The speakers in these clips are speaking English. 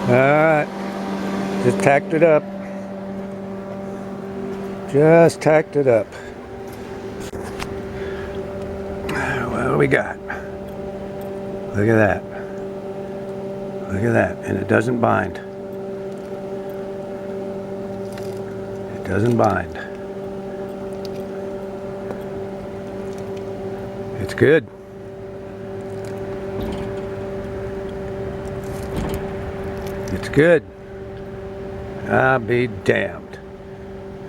Alright, just tacked it up. Just tacked it up. What do we got? Look at that. Look at that. And it doesn't bind. It doesn't bind. It's good. It's good. I'll be damned.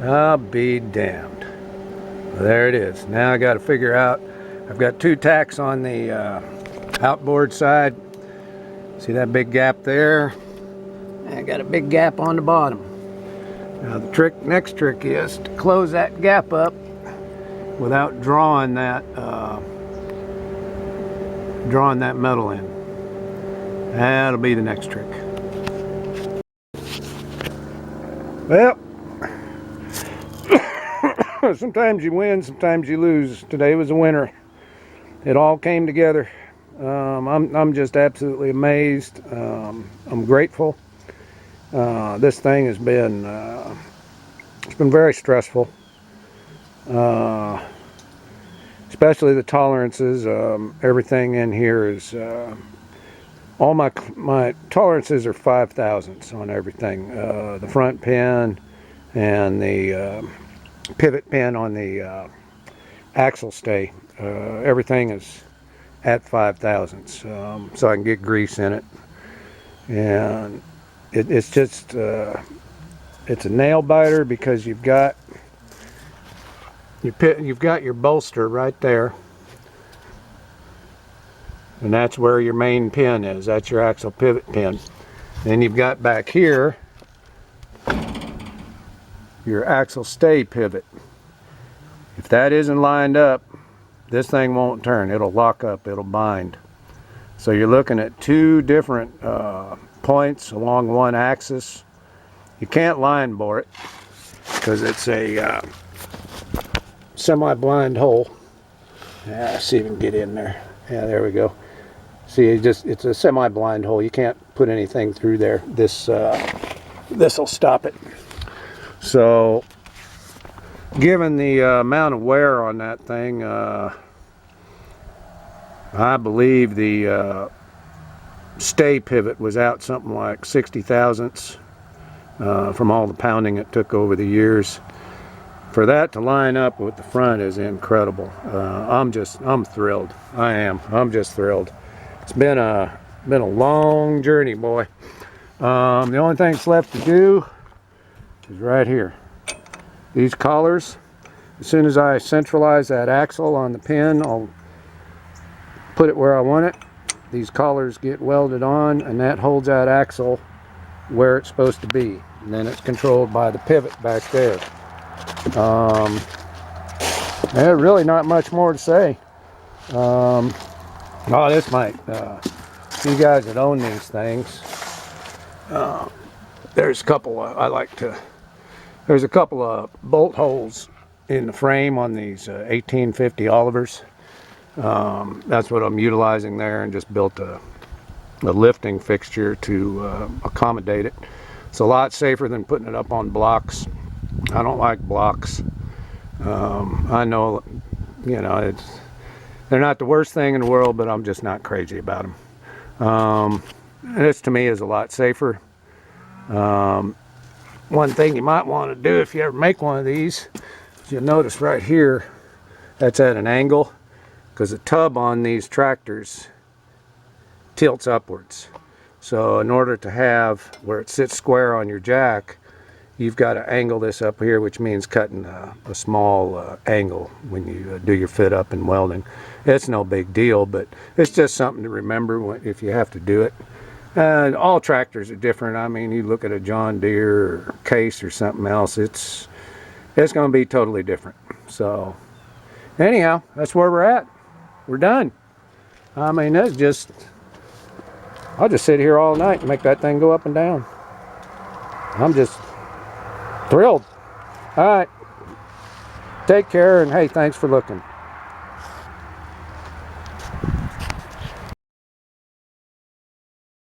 I'll be damned. Well, there it is. Now I got to figure out. I've got two tacks on the outboard side. See that big gap there? I got a big gap on the bottom. Now the next trick is to close that gap up without drawing that metal in. That'll be the next trick. Well, sometimes you win, sometimes you lose. Today was a winner. It all came together. I'm just absolutely amazed. I'm grateful. This thing has been it's been very stressful, especially the tolerances. Everything in here is all my tolerances are 5 thousandths on everything. The front pin and the pivot pin on the axle stay. Everything is at 5 thousandths, so I can get grease in it. And it's just it's a nail biter because you've got your bolster right there, and that's where your main pin is. That's your axle pivot pin. Then you've got back here your axle stay pivot. If that isn't lined up, this thing won't turn. It'll lock up, it'll bind. So you're looking at two different points along one axis. You can't line bore it because it's a semi-blind hole. Yeah, see if we can get in there. Yeah, there we go. See, it's a semi-blind hole. You can't put anything through there. This will stop it. So, given the amount of wear on that thing, I believe the stay pivot was out something like 60 thousandths from all the pounding it took over the years. For that to line up with the front is incredible. I'm thrilled. I'm just thrilled. It's been a long journey, boy. The only thing that's left to do is right here. These collars. As soon as I centralize that axle on the pin, I'll put it where I want it. These collars get welded on, and that holds that axle where it's supposed to be. And then it's controlled by the pivot back there. There's really not much more to say. Oh, this might, you guys that own these things, there's a couple there's a couple of bolt holes in the frame on these 1850 Olivers. That's what I'm utilizing there, and just built a lifting fixture to accommodate it. It's a lot safer than putting it up on blocks. I don't like blocks. I know, you know, they're not the worst thing in the world, but I'm just not crazy about them. This to me is a lot safer. One thing you might want to do if you ever make one of these, is you'll notice right here, that's at an angle, because the tub on these tractors tilts upwards. So in order to have where it sits square on your jack, you've got to angle this up here, which means cutting a small angle when you do your fit up and welding. It's no big deal, but it's just something to remember if you have to do it. All tractors are different. I mean, you look at a John Deere or Case or something else, it's going to be totally different. So anyhow, that's where we're at. We're done. I mean, that's just, I'll just sit here all night and make that thing go up and down. I'm just thrilled. All right. Take care, and hey, thanks for looking.